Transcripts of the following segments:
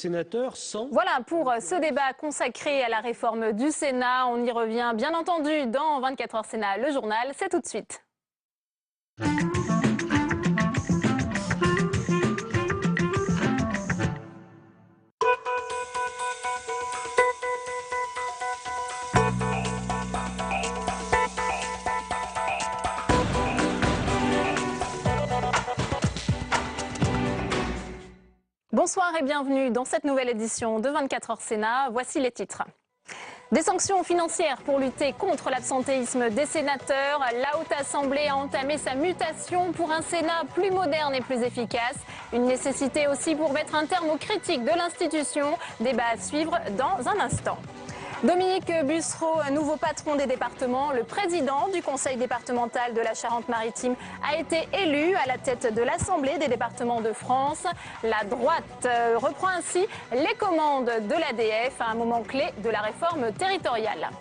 sénateurs sans... Voilà pour ce débat consacré à la réforme du Sénat. On y revient bien entendu dans 24 heures Sénat, le journal. C'est tout de suite. Bonsoir et bienvenue dans cette nouvelle édition de 24 heures Sénat. Voici les titres. Des sanctions financières pour lutter contre l'absentéisme des sénateurs. La Haute Assemblée a entamé sa mutation pour un Sénat plus moderne et plus efficace. Une nécessité aussi pour mettre un terme aux critiques de l'institution. Débat à suivre dans un instant. Dominique Bussereau, nouveau patron des départements, le président du conseil départemental de la Charente-Maritime, a été élu à la tête de l'Assemblée des départements de France. La droite reprend ainsi les commandes de l'ADF à un moment clé de la réforme territoriale.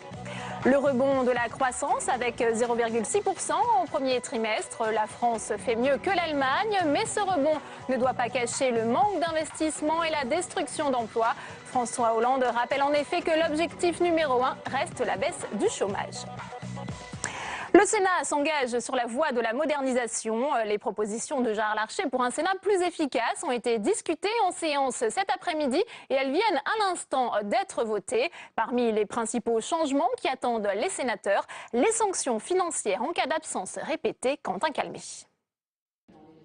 Le rebond de la croissance avec 0,6% au premier trimestre. La France fait mieux que l'Allemagne, mais ce rebond ne doit pas cacher le manque d'investissement et la destruction d'emplois. François Hollande rappelle en effet que l'objectif numéro 1 reste la baisse du chômage. Le Sénat s'engage sur la voie de la modernisation. Les propositions de Gérard Larcher pour un Sénat plus efficace ont été discutées en séance cet après-midi et elles viennent à l'instant d'être votées. Parmi les principaux changements qui attendent les sénateurs, les sanctions financières en cas d'absence répétée. Quentin Calmé.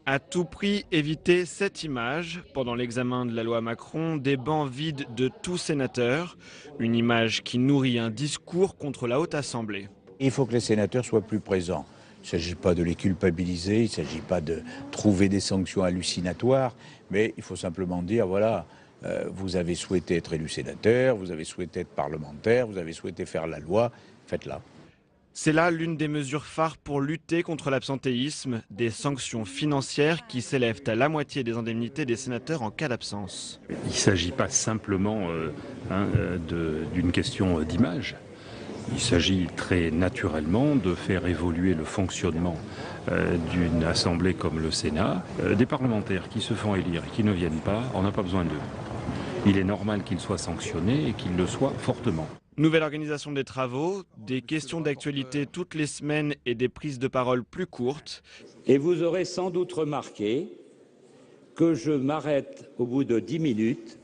À tout prix, éviter cette image. Pendant l'examen de la loi Macron, des bancs vides de tout sénateur. Une image qui nourrit un discours contre la Haute Assemblée. Il faut que les sénateurs soient plus présents. Il ne s'agit pas de les culpabiliser, il ne s'agit pas de trouver des sanctions hallucinatoires, mais il faut simplement dire, voilà, vous avez souhaité être élu sénateur, vous avez souhaité être parlementaire, vous avez souhaité faire la loi, faites-la. C'est là l'une des mesures phares pour lutter contre l'absentéisme, des sanctions financières qui s'élèvent à la moitié des indemnités des sénateurs en cas d'absence. Il ne s'agit pas simplement d'une question d'image. Il s'agit très naturellement de faire évoluer le fonctionnement d'une assemblée comme le Sénat. Des parlementaires qui se font élire et qui ne viennent pas, on n'a pas besoin d'eux. Il est normal qu'ils soient sanctionnés et qu'ils le soient fortement. Nouvelle organisation des travaux, des questions d'actualité toutes les semaines et des prises de parole plus courtes. Et vous aurez sans doute remarqué que je m'arrête au bout de 10 minutes,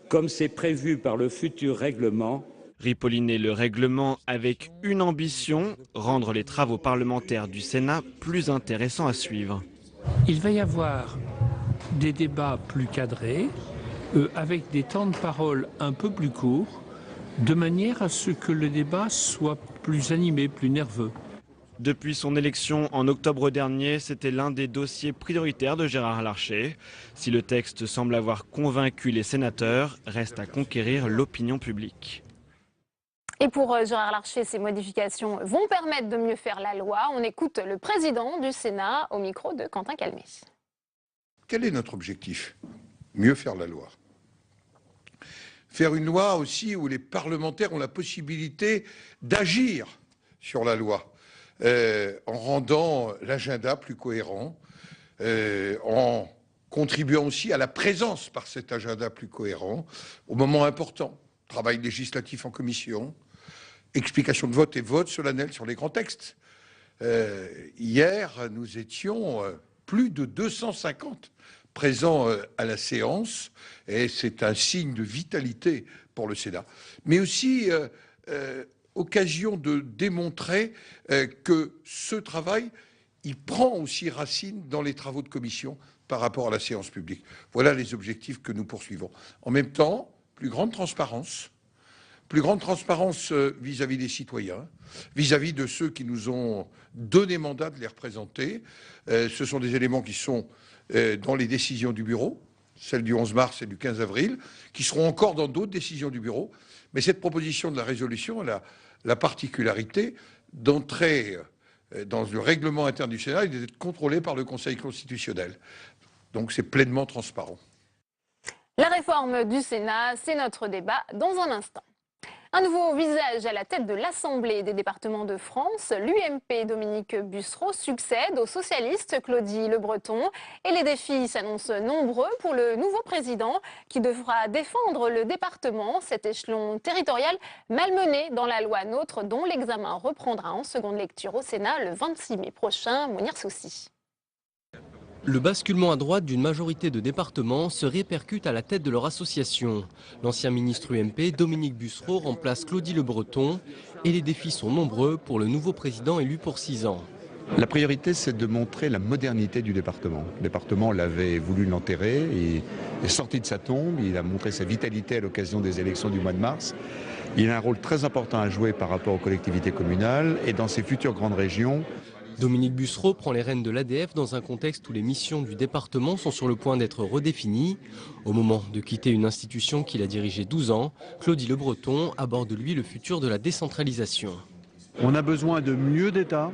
comme c'est prévu par le futur règlement. Ripolliner le règlement avec une ambition, rendre les travaux parlementaires du Sénat plus intéressants à suivre. Il va y avoir des débats plus cadrés, avec des temps de parole un peu plus courts, de manière à ce que le débat soit plus animé, plus nerveux. Depuis son élection en octobre dernier, c'était l'un des dossiers prioritaires de Gérard Larcher. Si le texte semble avoir convaincu les sénateurs, reste à conquérir l'opinion publique. Et pour Gérard Larcher, ces modifications vont permettre de mieux faire la loi. On écoute le président du Sénat au micro de Quentin Calmé. Quel est notre objectif? Mieux faire la loi. Faire une loi aussi où les parlementaires ont la possibilité d'agir sur la loi, en rendant l'agenda plus cohérent, en contribuant aussi à la présence par cet agenda plus cohérent au moment important. Travail législatif en commission, explication de vote et vote solennel sur les grands textes. Hier, nous étions plus de 250 présents à la séance et c'est un signe de vitalité pour le Sénat. Mais aussi occasion de démontrer que ce travail, il prend aussi racine dans les travaux de commission par rapport à la séance publique. Voilà les objectifs que nous poursuivons. En même temps, plus grande transparence vis-à-vis des citoyens, vis-à-vis de ceux qui nous ont donné mandat de les représenter. Ce sont des éléments qui sont dans les décisions du bureau, celles du 11 mars et du 15 avril, qui seront encore dans d'autres décisions du bureau. Mais cette proposition de la résolution, elle a la particularité d'entrer dans le règlement interne du Sénat et d'être contrôlée par le Conseil constitutionnel. Donc c'est pleinement transparent. La réforme du Sénat, c'est notre débat dans un instant. Un nouveau visage à la tête de l'Assemblée des départements de France. L'UMP Dominique Bussereau succède au socialiste Claudie Le Breton. Et les défis s'annoncent nombreux pour le nouveau président qui devra défendre le département, cet échelon territorial malmené dans la loi NOTRe dont l'examen reprendra en seconde lecture au Sénat le 26 mai prochain. Mounir Soussi. Le basculement à droite d'une majorité de départements se répercute à la tête de leur association. L'ancien ministre UMP, Dominique Bussereau, remplace Claudie Le Breton et les défis sont nombreux pour le nouveau président élu pour 6 ans. La priorité, c'est de montrer la modernité du département. Le département l'avait voulu l'enterrer, il est sorti de sa tombe, il a montré sa vitalité à l'occasion des élections du mois de mars. Il a un rôle très important à jouer par rapport aux collectivités communales et dans ses futures grandes régions. Dominique Bussereau prend les rênes de l'ADF dans un contexte où les missions du département sont sur le point d'être redéfinies. Au moment de quitter une institution qu'il a dirigée 12 ans, Claudie Le Breton aborde lui le futur de la décentralisation. On a besoin de mieux d'État,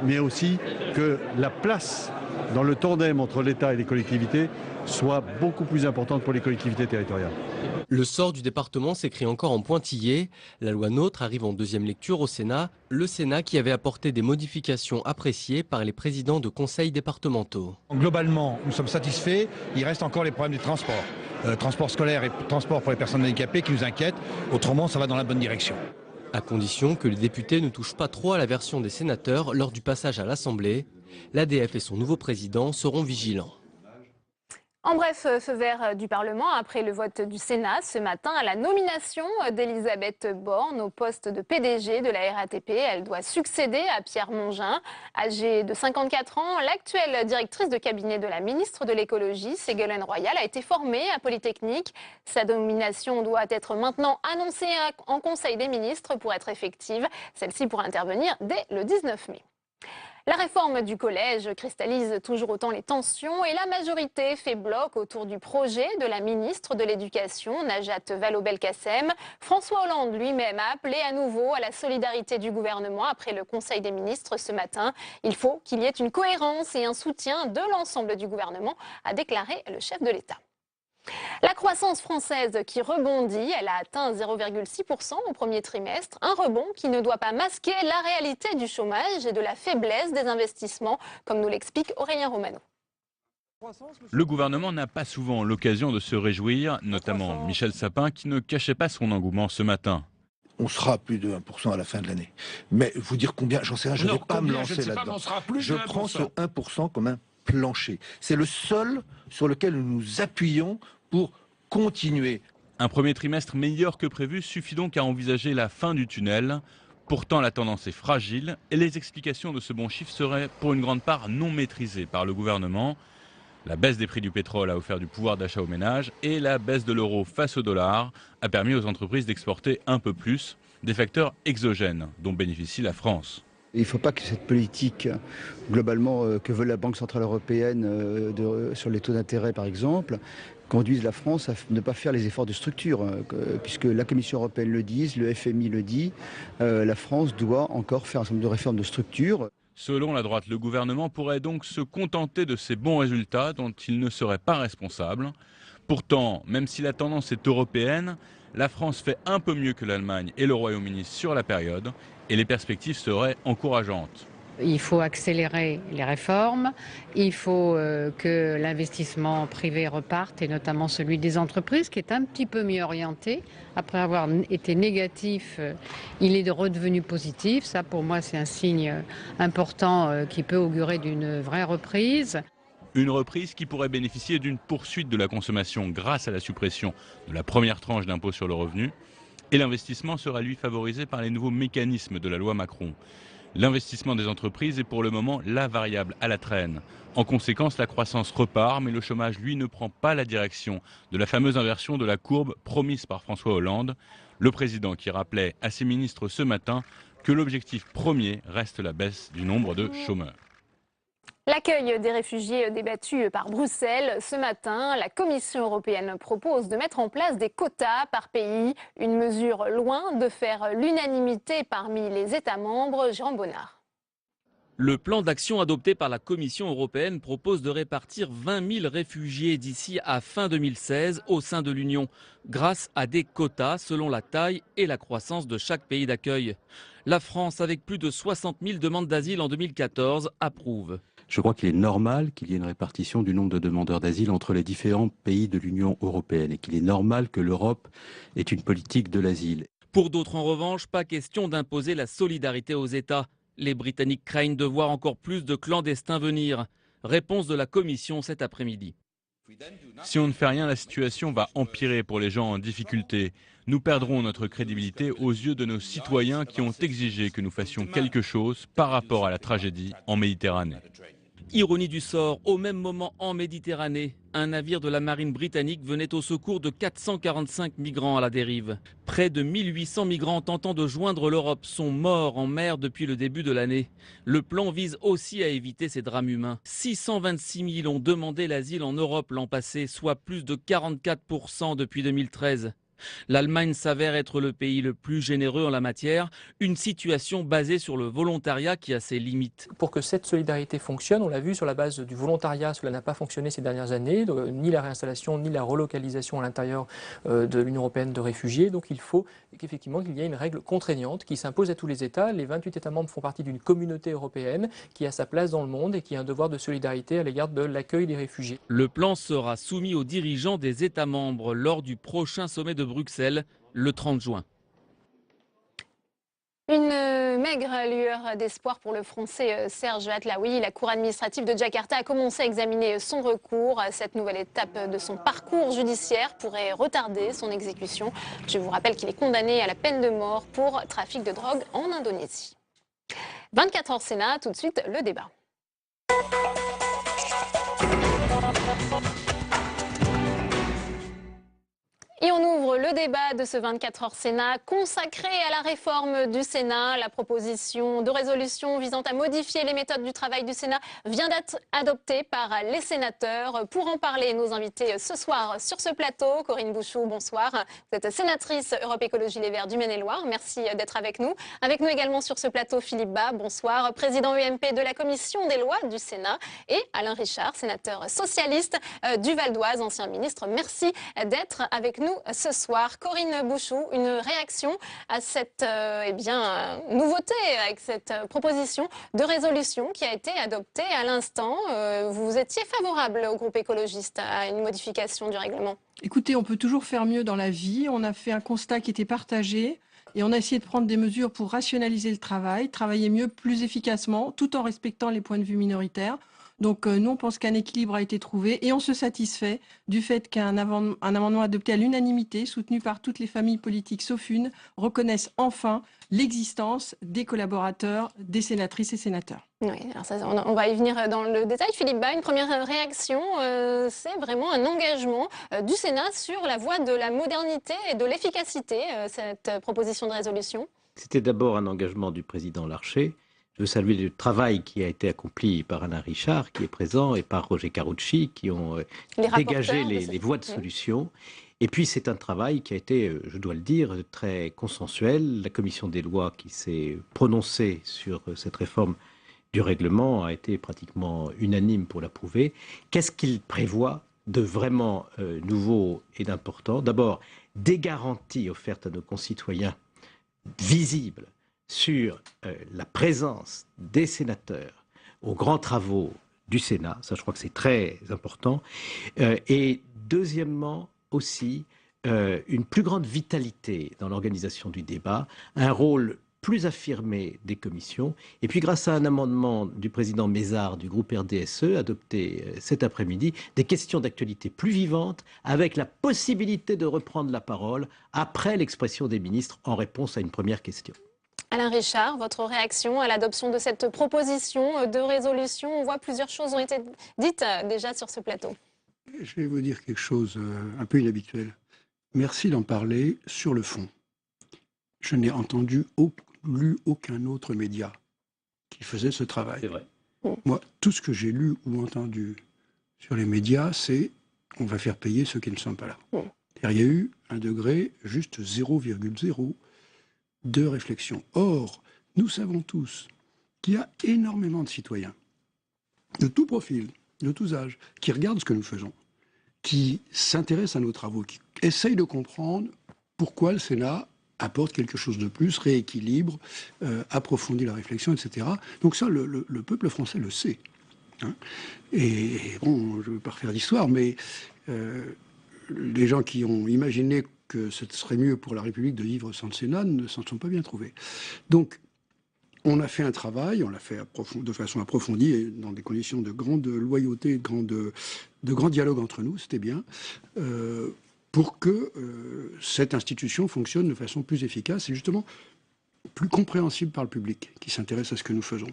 mais aussi que la place dans le tandem entre l'État et les collectivités soit beaucoup plus importante pour les collectivités territoriales. Le sort du département s'écrit encore en pointillé. La loi NOTRe arrive en deuxième lecture au Sénat, le Sénat qui avait apporté des modifications appréciées par les présidents de conseils départementaux. Globalement, nous sommes satisfaits. Il reste encore les problèmes des transports. Transport scolaire et transport pour les personnes handicapées qui nous inquiètent. Autrement, ça va dans la bonne direction. À condition que les députés ne touchent pas trop à la version des sénateurs lors du passage à l'Assemblée. L'ADF et son nouveau président seront vigilants. En bref, feu vert du Parlement après le vote du Sénat ce matin à la nomination d'Elisabeth Borne au poste de PDG de la RATP. Elle doit succéder à Pierre Mongin. Âgée de 54 ans, l'actuelle directrice de cabinet de la ministre de l'Écologie, Ségolène Royal, a été formée à Polytechnique. Sa nomination doit être maintenant annoncée en Conseil des ministres pour être effective. Celle-ci pourra intervenir dès le 19 mai. La réforme du collège cristallise toujours autant les tensions et la majorité fait bloc autour du projet de la ministre de l'Éducation, Najat Vallaud-Belkacem. François Hollande lui-même a appelé à nouveau à la solidarité du gouvernement après le Conseil des ministres ce matin. Il faut qu'il y ait une cohérence et un soutien de l'ensemble du gouvernement, a déclaré le chef de l'État. La croissance française qui rebondit, elle a atteint 0,6% au premier trimestre, un rebond qui ne doit pas masquer la réalité du chômage et de la faiblesse des investissements, comme nous l'explique Aurélien Romano. Le gouvernement n'a pas souvent l'occasion de se réjouir, notamment Michel Sapin qui ne cachait pas son engouement ce matin. On sera à plus de 1% à la fin de l'année. Mais vous dire combien, j'en sais rien, je ne vais pas me lancer là-dedans. Je prends ce 1% comme un plancher. C'est le seul sur lequel nous nous appuyons pour continuer. Un premier trimestre meilleur que prévu suffit donc à envisager la fin du tunnel. Pourtant, la tendance est fragile et les explications de ce bon chiffre seraient pour une grande part non maîtrisées par le gouvernement. La baisse des prix du pétrole a offert du pouvoir d'achat aux ménages et la baisse de l'euro face au dollar a permis aux entreprises d'exporter un peu plus, des facteurs exogènes dont bénéficie la France. Il ne faut pas que cette politique, globalement, que veut la Banque Centrale Européenne sur les taux d'intérêt, par exemple, conduise la France à ne pas faire les efforts de structure. Puisque la Commission Européenne le dit, le FMI le dit, la France doit encore faire un certain nombre de réformes de structure. Selon la droite, le gouvernement pourrait donc se contenter de ces bons résultats dont il ne serait pas responsable. Pourtant, même si la tendance est européenne, la France fait un peu mieux que l'Allemagne et le Royaume-Uni sur la période et les perspectives seraient encourageantes. Il faut accélérer les réformes, il faut que l'investissement privé reparte et notamment celui des entreprises qui est un petit peu mieux orienté. Après avoir été négatif, il est redevenu positif. Ça pour moi c'est un signe important qui peut augurer d'une vraie reprise. Une reprise qui pourrait bénéficier d'une poursuite de la consommation grâce à la suppression de la première tranche d'impôt sur le revenu. Et l'investissement sera lui favorisé par les nouveaux mécanismes de la loi Macron. L'investissement des entreprises est pour le moment la variable à la traîne. En conséquence, la croissance repart, mais le chômage, lui, ne prend pas la direction de la fameuse inversion de la courbe promise par François Hollande. Le président qui rappelait à ses ministres ce matin que l'objectif premier reste la baisse du nombre de chômeurs. L'accueil des réfugiés débattu par Bruxelles ce matin, la Commission européenne propose de mettre en place des quotas par pays, une mesure loin de faire l'unanimité parmi les États membres. Jérôme Bonnard. Le plan d'action adopté par la Commission européenne propose de répartir 20 000 réfugiés d'ici à fin 2016 au sein de l'Union, grâce à des quotas selon la taille et la croissance de chaque pays d'accueil. La France, avec plus de 60 000 demandes d'asile en 2014, approuve. Je crois qu'il est normal qu'il y ait une répartition du nombre de demandeurs d'asile entre les différents pays de l'Union européenne et qu'il est normal que l'Europe ait une politique de l'asile. Pour d'autres, en revanche, pas question d'imposer la solidarité aux États. Les Britanniques craignent de voir encore plus de clandestins venir. Réponse de la Commission cet après-midi. Si on ne fait rien, la situation va empirer pour les gens en difficulté. Nous perdrons notre crédibilité aux yeux de nos citoyens qui ont exigé que nous fassions quelque chose par rapport à la tragédie en Méditerranée. Ironie du sort, au même moment en Méditerranée, un navire de la marine britannique venait au secours de 445 migrants à la dérive. Près de 1800 migrants tentant de joindre l'Europe sont morts en mer depuis le début de l'année. Le plan vise aussi à éviter ces drames humains. 626 000 ont demandé l'asile en Europe l'an passé, soit plus de 44% depuis 2013. L'Allemagne s'avère être le pays le plus généreux en la matière, une situation basée sur le volontariat qui a ses limites. Pour que cette solidarité fonctionne, on l'a vu sur la base du volontariat, cela n'a pas fonctionné ces dernières années, ni la réinstallation, ni la relocalisation à l'intérieur de l'Union européenne de réfugiés. Donc il faut qu'effectivement qu'il y ait une règle contraignante qui s'impose à tous les États. Les 28 États membres font partie d'une communauté européenne qui a sa place dans le monde et qui a un devoir de solidarité à l'égard de l'accueil des réfugiés. Le plan sera soumis aux dirigeants des États membres lors du prochain sommet de Bruxelles, le 30 juin. Une maigre lueur d'espoir pour le Français Serge Atlaoui. La Cour administrative de Jakarta a commencé à examiner son recours. Cette nouvelle étape de son parcours judiciaire pourrait retarder son exécution. Je vous rappelle qu'il est condamné à la peine de mort pour trafic de drogue en Indonésie. 24 heures Sénat, tout de suite le débat. Et on ouvre le débat de ce 24 heures Sénat consacré à la réforme du Sénat. La proposition de résolution visant à modifier les méthodes du travail du Sénat vient d'être adoptée par les sénateurs. Pour en parler, nos invités ce soir sur ce plateau. Corinne Bouchoux, bonsoir. Vous êtes sénatrice Europe Écologie Les Verts du Maine-et-Loire. Merci d'être avec nous. Avec nous également sur ce plateau, Philippe Bas, bonsoir. Président UMP de la Commission des lois du Sénat. Et Alain Richard, sénateur socialiste du Val-d'Oise, ancien ministre. Merci d'être avec nous ce soir. Corinne Bouchoux, une réaction à cette nouveauté, avec cette proposition de résolution qui a été adoptée à l'instant. Vous étiez favorable au groupe écologiste à une modification du règlement? Écoutez, on peut toujours faire mieux dans la vie. On a fait un constat qui était partagé et on a essayé de prendre des mesures pour rationaliser le travail, travailler mieux, plus efficacement, tout en respectant les points de vue minoritaires. Donc nous, on pense qu'un équilibre a été trouvé et on se satisfait du fait qu'un amendement adopté à l'unanimité, soutenu par toutes les familles politiques sauf une, reconnaisse enfin l'existence des collaborateurs, des sénatrices et sénateurs. Oui, alors ça, on va y venir dans le détail. Philippe Bas, une première réaction, c'est vraiment un engagement du Sénat sur la voie de la modernité et de l'efficacité, cette proposition de résolution. C'était d'abord un engagement du président Larcher. Je veux saluer le travail qui a été accompli par Alain Richard, qui est présent, et par Roger Carucci, qui ont dégagé les voies de solution. Et puis c'est un travail qui a été, je dois le dire, très consensuel. La commission des lois qui s'est prononcée sur cette réforme du règlement a été pratiquement unanime pour l'approuver. Qu'est-ce qu'il prévoit de vraiment nouveau et d'important? D'abord, des garanties offertes à nos concitoyens visibles sur la présence des sénateurs aux grands travaux du Sénat. Ça, je crois que c'est très important. Et deuxièmement, aussi, une plus grande vitalité dans l'organisation du débat, un rôle plus affirmé des commissions. Et puis, grâce à un amendement du président Mézard du groupe RDSE, adopté cet après-midi, des questions d'actualité plus vivantes, avec la possibilité de reprendre la parole après l'expression des ministres en réponse à une première question. Alain Richard, votre réaction à l'adoption de cette proposition de résolution? On voit plusieurs choses ont été dites déjà sur ce plateau. Je vais vous dire quelque chose un peu inhabituel. Merci d'en parler sur le fond. Je n'ai lu aucun autre média qui faisait ce travail. C'est vrai. Moi, tout ce que j'ai lu ou entendu sur les médias, c'est on va faire payer ceux qui ne sont pas là. Il y a eu un degré juste 0,0 de réflexion. Or, nous savons tous qu'il y a énormément de citoyens, de tout profil, de tous âges, qui regardent ce que nous faisons, qui s'intéressent à nos travaux, qui essayent de comprendre pourquoi le Sénat apporte quelque chose de plus, rééquilibre, approfondit la réflexion, etc. Donc ça, le peuple français le sait. Hein. Et bon, je ne veux pas refaire d'histoire, mais les gens qui ont imaginé que ce serait mieux pour la République de vivre sans le Sénat ne s'en sont pas bien trouvés. Donc, on a fait un travail, on l'a fait de façon approfondie et dans des conditions de grande loyauté, de grand dialogue entre nous, c'était bien, pour que cette institution fonctionne de façon plus efficace et justement plus compréhensible par le public qui s'intéresse à ce que nous faisons.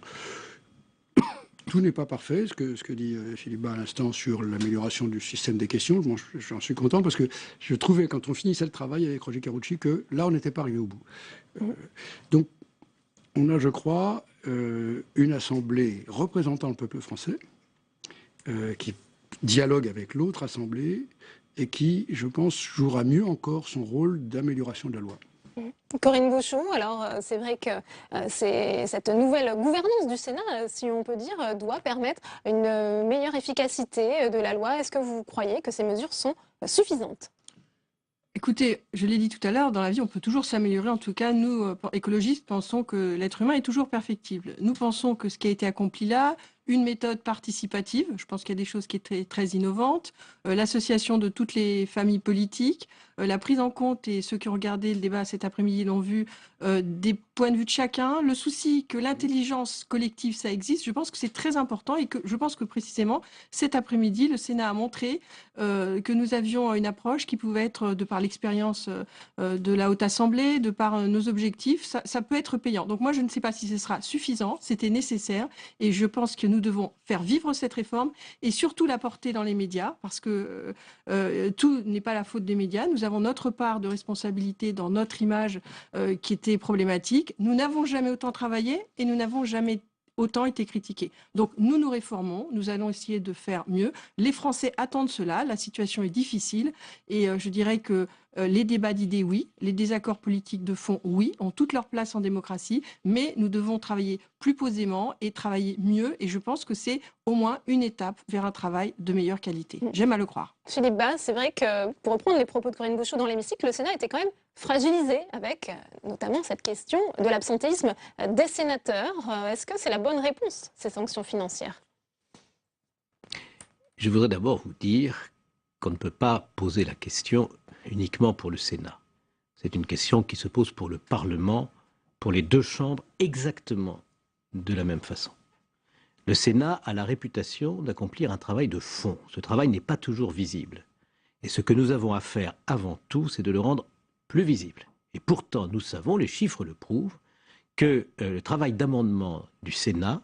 Tout n'est pas parfait, ce que dit Philippe Bas à l'instant sur l'amélioration du système des questions. Moi, j'en suis content parce que je trouvais, quand on finissait le travail avec Roger Carucci, que là, on n'était pas arrivé au bout. Donc, on a, je crois, une assemblée représentant le peuple français qui dialogue avec l'autre assemblée et qui, je pense, jouera mieux encore son rôle d'amélioration de la loi. Corinne Bouchoux, alors c'est vrai que cette nouvelle gouvernance du Sénat, si on peut dire, doit permettre une meilleure efficacité de la loi. Est-ce que vous croyez que ces mesures sont suffisantes ? Écoutez, je l'ai dit tout à l'heure, dans la vie, on peut toujours s'améliorer. En tout cas, nous, écologistes, pensons que l'être humain est toujours perfectible. Nous pensons que ce qui a été accompli là, une méthode participative, je pense qu'il y a des choses qui étaient très innovantes, l'association de toutes les familles politiques, la prise en compte, et ceux qui ont regardé le débat cet après-midi l'ont vu, des points de vue de chacun, le souci que l'intelligence collective, ça existe, je pense que c'est très important et que je pense que précisément cet après-midi, le Sénat a montré que nous avions une approche qui pouvait être, de par l'expérience de la Haute Assemblée, de par nos objectifs, ça peut être payant. Donc moi, je ne sais pas si ce sera suffisant, c'était nécessaire et je pense que nous devons faire vivre cette réforme et surtout la porter dans les médias parce que tout n'est pas la faute des médias. Nous avons notre part de responsabilité dans notre image qui était problématique. Nous n'avons jamais autant travaillé et nous n'avons jamais autant été critiqués. Donc nous réformons, nous allons essayer de faire mieux. Les Français attendent cela, la situation est difficile et je dirais que les débats d'idées, oui, les désaccords politiques de fond, oui, ont toute leur place en démocratie, mais nous devons travailler plus posément et travailler mieux et je pense que c'est au moins une étape vers un travail de meilleure qualité. J'aime à le croire. Philippe Bas, c'est vrai que, pour reprendre les propos de Corinne Bouchoux dans l'hémicycle, le Sénat était quand même fragilisé avec notamment cette question de l'absentéisme des sénateurs. Est-ce que c'est la bonne réponse, ces sanctions financières ? Je voudrais d'abord vous dire qu'on ne peut pas poser la question uniquement pour le Sénat. C'est une question qui se pose pour le Parlement, pour les deux chambres, exactement de la même façon. Le Sénat a la réputation d'accomplir un travail de fond. Ce travail n'est pas toujours visible. Et ce que nous avons à faire avant tout, c'est de le rendre plus visible. Et pourtant, nous savons, les chiffres le prouvent, que le travail d'amendement du Sénat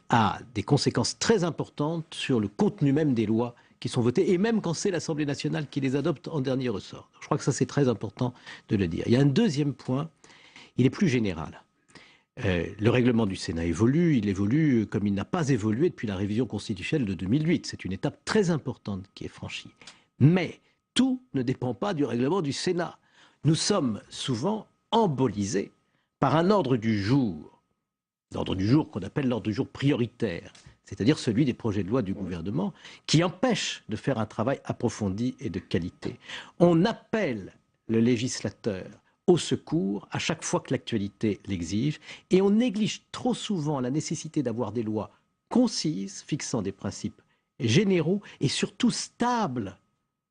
a des conséquences très importantes sur le contenu même des lois qui sont votées, et même quand c'est l'Assemblée nationale qui les adopte en dernier ressort. Je crois que ça, c'est très important de le dire. Il y a un deuxième point, il est plus général. Le règlement du Sénat évolue, il évolue comme il n'a pas évolué depuis la révision constitutionnelle de 2008. C'est une étape très importante qui est franchie. Mais tout ne dépend pas du règlement du Sénat. Nous sommes souvent embolisés par un ordre du jour qu'on appelle l'ordre du jour prioritaire, c'est-à-dire celui des projets de loi du gouvernement, qui empêche de faire un travail approfondi et de qualité. On appelle le législateur au secours à chaque fois que l'actualité l'exige, et on néglige trop souvent la nécessité d'avoir des lois concises, fixant des principes généraux et surtout stables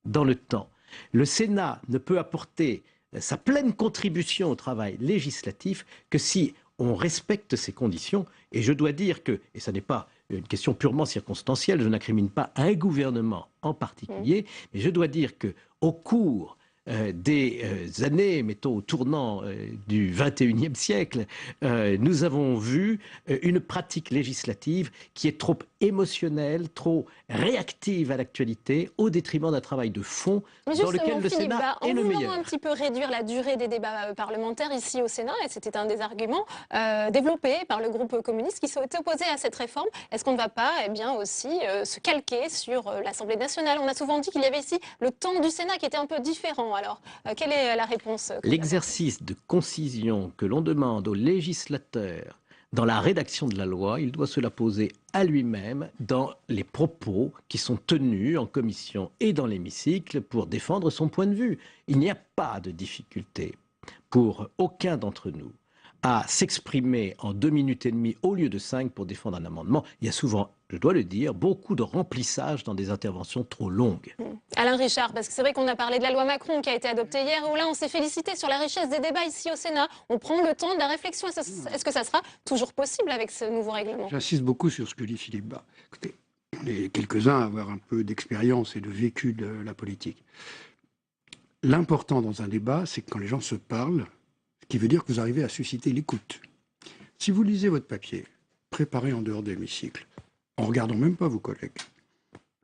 dans le temps. Le Sénat ne peut apporter sa pleine contribution au travail législatif que si on respecte ces conditions. Et je dois dire que, et ça n'est pas une question purement circonstancielle, je n'incrimine pas un gouvernement en particulier, mais je dois dire qu'au cours des années, mettons au tournant du XXIe siècle, nous avons vu une pratique législative qui est trop émotionnelle, trop réactive à l'actualité, au détriment d'un travail de fond dans lequel le Sénat est le meilleur. En voulant un petit peu réduire la durée des débats parlementaires ici au Sénat, et c'était un des arguments développés par le groupe communiste qui s'est opposé à cette réforme, est-ce qu'on ne va pas aussi se calquer sur l'Assemblée nationale? On a souvent dit qu'il y avait ici le temps du Sénat qui était un peu différent. Alors, quelle est la réponse? L'exercice de concision que l'on demande aux législateurs dans la rédaction de la loi, il doit se la poser à lui-même dans les propos qui sont tenus en commission et dans l'hémicycle pour défendre son point de vue. Il n'y a pas de difficulté pour aucun d'entre nous à s'exprimer en 2 minutes et demie au lieu de 5 pour défendre un amendement. Il y a souvent, je dois le dire, beaucoup de remplissage dans des interventions trop longues. Alain Richard, parce que c'est vrai qu'on a parlé de la loi Macron qui a été adoptée hier, où là on s'est félicité sur la richesse des débats ici au Sénat. On prend le temps de la réflexion. Est-ce que ça sera toujours possible avec ce nouveau règlement? J'insiste beaucoup sur ce que dit Philippe Bas. Écoutez, on est quelques-uns à avoir un peu d'expérience et de vécu de la politique. L'important dans un débat, c'est que quand les gens se parlent, ce qui veut dire que vous arrivez à susciter l'écoute. Si vous lisez votre papier, préparé en dehors de l'hémicycle, en regardant même pas vos collègues,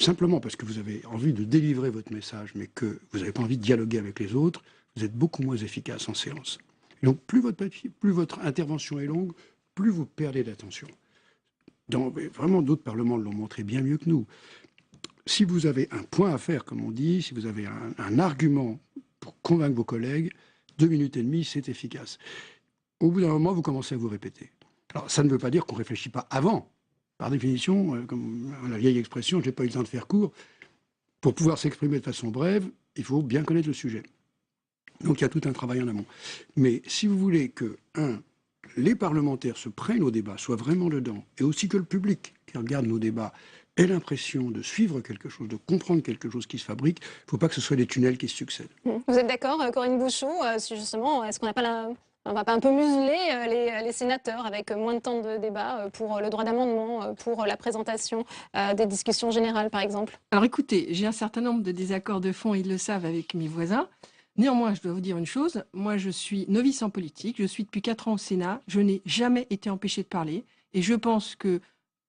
simplement parce que vous avez envie de délivrer votre message, mais que vous n'avez pas envie de dialoguer avec les autres, vous êtes beaucoup moins efficace en séance. Et donc, plus votre papier, plus votre intervention est longue, plus vous perdez d'attention. Vraiment, d'autres parlements l'ont montré bien mieux que nous. Si vous avez un point à faire, comme on dit, si vous avez un argument pour convaincre vos collègues, 2 minutes et demie, c'est efficace. Au bout d'un moment, vous commencez à vous répéter. Alors, ça ne veut pas dire qu'on ne réfléchit pas avant. Par définition, comme la vieille expression, je n'ai pas eu le temps de faire court, pour pouvoir s'exprimer de façon brève, il faut bien connaître le sujet. Donc, il y a tout un travail en amont. Mais si vous voulez que, les parlementaires se prennent au débat, soient vraiment dedans, et aussi que le public qui regarde nos débats ait l'impression de suivre quelque chose, de comprendre quelque chose qui se fabrique, il ne faut pas que ce soit des tunnels qui se succèdent. Vous êtes d'accord, Corinne Bouchoux, justement, est-ce qu'on n'a pas on va pas un peu museler les sénateurs avec moins de temps de débat pour le droit d'amendement, pour la présentation des discussions générales, par exemple? Alors écoutez, j'ai un certain nombre de désaccords de fond, ils le savent, avec mes voisins. Néanmoins, je dois vous dire une chose, moi je suis novice en politique, je suis depuis 4 ans au Sénat, je n'ai jamais été empêchée de parler, et je pense que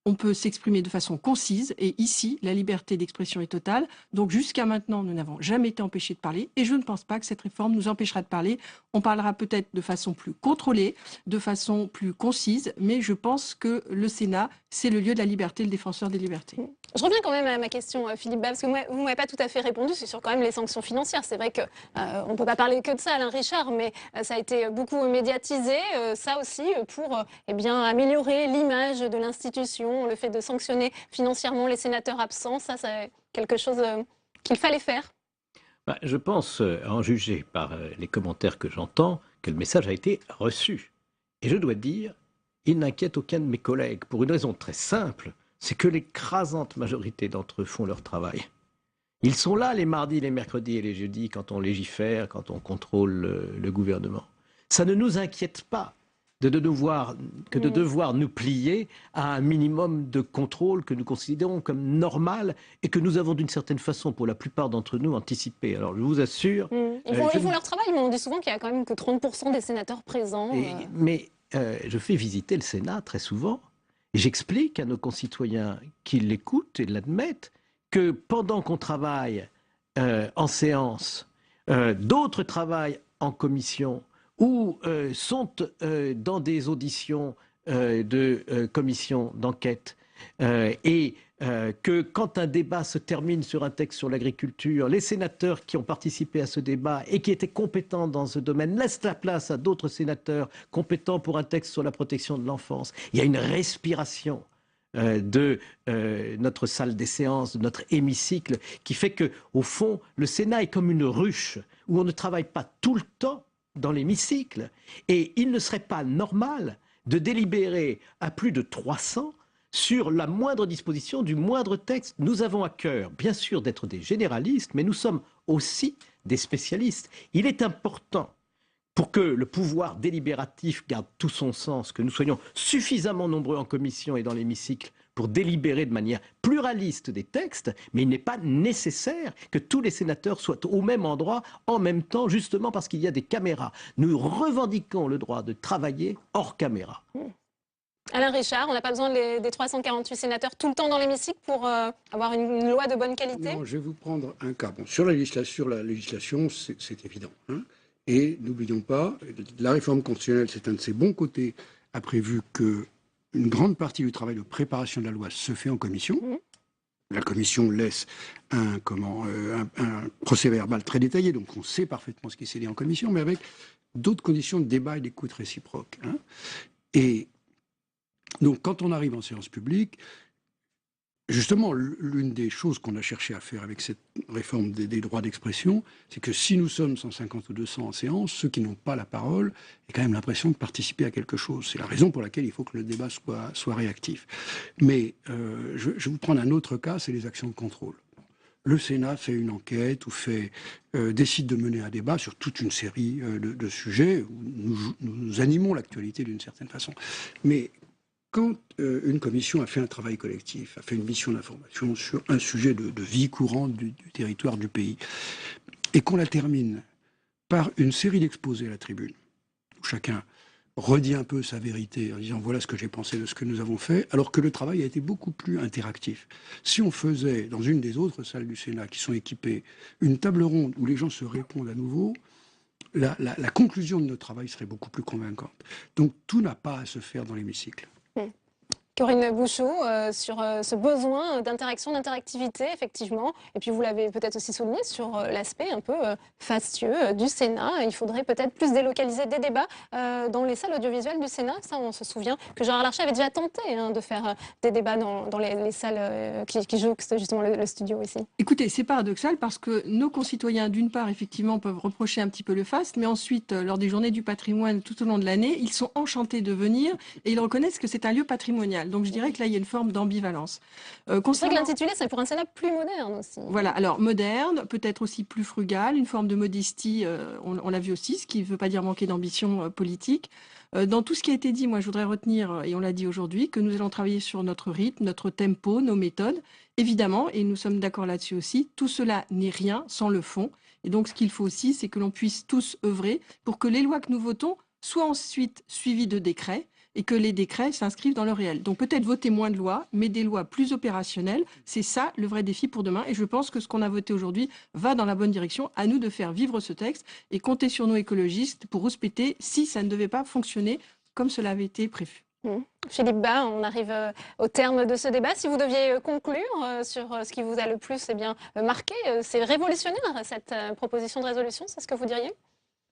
on peut s'exprimer de façon concise, et ici, la liberté d'expression est totale. Donc jusqu'à maintenant, nous n'avons jamais été empêchés de parler, et je ne pense pas que cette réforme nous empêchera de parler. On parlera peut-être de façon plus contrôlée, de façon plus concise, mais je pense que le Sénat, c'est le lieu de la liberté, le défenseur des libertés. Je reviens quand même à ma question, Philippe Bas, parce que vous ne m'avez pas tout à fait répondu sur quand même les sanctions financières. C'est vrai qu'on ne peut pas parler que de ça, Alain Richard, mais ça a été beaucoup médiatisé, ça aussi, pour améliorer l'image de l'institution, le fait de sanctionner financièrement les sénateurs absents, ça c'est quelque chose qu'il fallait faire. Je pense, à en juger par les commentaires que j'entends, que le message a été reçu. Et je dois dire, il n'inquiète aucun de mes collègues, pour une raison très simple, c'est que l'écrasante majorité d'entre eux font leur travail. Ils sont là les mardis, les mercredis et les jeudis quand on légifère, quand on contrôle le gouvernement. Ça ne nous inquiète pas de devoir nous plier à un minimum de contrôle que nous considérons comme normal et que nous avons d'une certaine façon, pour la plupart d'entre nous, anticipé. Alors je vous assure... Ils font leur travail, mais on dit souvent qu'il y a quand même que 30% des sénateurs présents. Mais je fais visiter le Sénat très souvent. Et j'explique à nos concitoyens qui l'écoutent et l'admettent que pendant qu'on travaille en séance, d'autres travaillent en commission ou sont dans des auditions de commissions d'enquête et que quand un débat se termine sur un texte sur l'agriculture, les sénateurs qui ont participé à ce débat et qui étaient compétents dans ce domaine laissent la place à d'autres sénateurs compétents pour un texte sur la protection de l'enfance. Il y a une respiration de notre salle des séances, de notre hémicycle, qui fait que, au fond, le Sénat est comme une ruche où on ne travaille pas tout le temps dans l'hémicycle. Et il ne serait pas normal de délibérer à plus de 300 sur la moindre disposition du moindre texte. Nous avons à cœur, bien sûr, d'être des généralistes, mais nous sommes aussi des spécialistes. Il est important, pour que le pouvoir délibératif garde tout son sens, que nous soyons suffisamment nombreux en commission et dans l'hémicycle pour délibérer de manière pluraliste des textes, mais il n'est pas nécessaire que tous les sénateurs soient au même endroit en même temps, justement parce qu'il y a des caméras. Nous revendiquons le droit de travailler hors caméra. Alain Richard, on n'a pas besoin des 348 sénateurs tout le temps dans l'hémicycle pour avoir une loi de bonne qualité? Non, je vais vous prendre un cas. Bon, sur la législation, c'est évident. Et n'oublions pas, la réforme constitutionnelle, c'est un de ses bons côtés, a prévu qu'une grande partie du travail de préparation de la loi se fait en commission. La commission laisse un procès-verbal très détaillé, donc on sait parfaitement ce qui s'est dit en commission, mais avec d'autres conditions de débat et d'écoute réciproque. Et Donc quand on arrive en séance publique, justement, l'une des choses qu'on a cherché à faire avec cette réforme des droits d'expression, c'est que si nous sommes 150 ou 200 en séance, ceux qui n'ont pas la parole aient quand même l'impression de participer à quelque chose. C'est la raison pour laquelle il faut que le débat soit réactif. Mais je vais vous prendre un autre cas, c'est les actions de contrôle. Le Sénat fait une enquête ou décide de mener un débat sur toute une série de sujets où nous animons l'actualité d'une certaine façon. Mais quand une commission a fait un travail collectif, a fait une mission d'information sur un sujet de vie courante du territoire du pays, et qu'on la termine par une série d'exposés à la tribune, où chacun redit un peu sa vérité en disant voilà ce que j'ai pensé de ce que nous avons fait, alors que le travail a été beaucoup plus interactif. Si on faisait, dans une des autres salles du Sénat qui sont équipées, une table ronde où les gens se répondent à nouveau, la conclusion de notre travail serait beaucoup plus convaincante. Donc tout n'a pas à se faire dans l'hémicycle. Corinne Bouchoux, sur ce besoin d'interaction, d'interactivité, effectivement, et puis vous l'avez peut-être aussi souligné sur l'aspect un peu fastueux du Sénat. Il faudrait peut-être plus délocaliser des débats dans les salles audiovisuelles du Sénat. Ça, on se souvient que Gérard Larcher avait déjà tenté de faire des débats dans les salles qui jouxtent justement le studio ici. Écoutez, c'est paradoxal parce que nos concitoyens, d'une part, effectivement, peuvent reprocher un petit peu le faste, mais ensuite, lors des journées du patrimoine tout au long de l'année, ils sont enchantés de venir et ils reconnaissent que c'est un lieu patrimonial. Donc je dirais que là, il y a une forme d'ambivalence. C'est vrai que l'intitulé, c'est pour un Sénat plus moderne aussi. Voilà, alors moderne, peut-être aussi plus frugal, une forme de modestie, on l'a vu aussi, ce qui ne veut pas dire manquer d'ambition politique. Dans tout ce qui a été dit, moi je voudrais retenir, et on l'a dit aujourd'hui, que nous allons travailler sur notre rythme, notre tempo, nos méthodes. Évidemment, et nous sommes d'accord là-dessus aussi, tout cela n'est rien sans le fond. Et donc ce qu'il faut aussi, c'est que l'on puisse tous œuvrer pour que les lois que nous votons soient ensuite suivies de décrets, et que les décrets s'inscrivent dans le réel. Donc peut-être voter moins de lois, mais des lois plus opérationnelles, c'est ça le vrai défi pour demain. Et je pense que ce qu'on a voté aujourd'hui va dans la bonne direction. À nous de faire vivre ce texte et compter sur nos écologistes pour rouspéter si ça ne devait pas fonctionner comme cela avait été prévu. Philippe Bas, on arrive au terme de ce débat. Si vous deviez conclure sur ce qui vous a le plus marqué, c'est révolutionnaire cette proposition de résolution, c'est ce que vous diriez?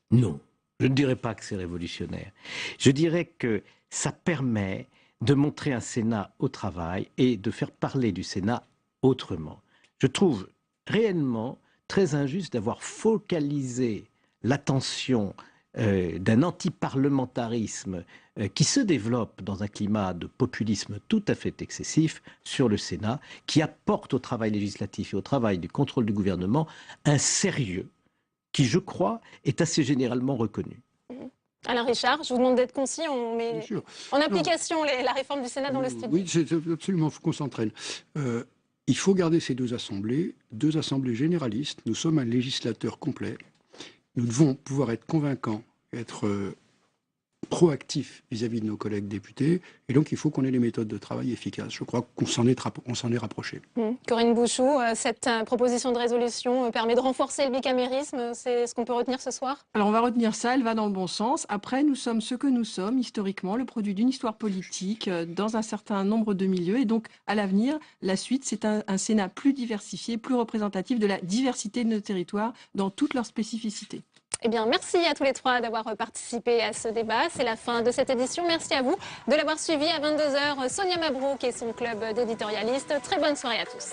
Non, je ne dirais pas que c'est révolutionnaire. Je dirais que ça permet de montrer un Sénat au travail et de faire parler du Sénat autrement. Je trouve réellement très injuste d'avoir focalisé l'attention d'un antiparlementarisme qui se développe dans un climat de populisme tout à fait excessif sur le Sénat, qui apporte au travail législatif et au travail du contrôle du gouvernement un sérieux qui, je crois, est assez généralement reconnu. Alain Richard, je vous demande d'être concis, on met en application la réforme du Sénat dans le studio. Oui, c'est absolument, il faut qu'on s'entraîne. Il faut garder ces deux assemblées généralistes. Nous sommes un législateur complet. Nous devons pouvoir être convaincants, être proactifs vis-à-vis de nos collègues députés. Et donc, il faut qu'on ait les méthodes de travail efficaces. Je crois qu'on s'en est rapproché. Corinne Bouchoux, cette proposition de résolution permet de renforcer le bicamérisme. C'est ce qu'on peut retenir ce soir? Alors, on va retenir ça. Elle va dans le bon sens. Après, nous sommes ce que nous sommes, historiquement, le produit d'une histoire politique dans un certain nombre de milieux. Et donc, à l'avenir, la suite, c'est un Sénat plus diversifié, plus représentatif de la diversité de nos territoires dans toutes leurs spécificités. Eh bien, merci à tous les trois d'avoir participé à ce débat. C'est la fin de cette édition. Merci à vous de l'avoir suivi à 22h. Sonia Mabrouk et son club d'éditorialistes. Très bonne soirée à tous.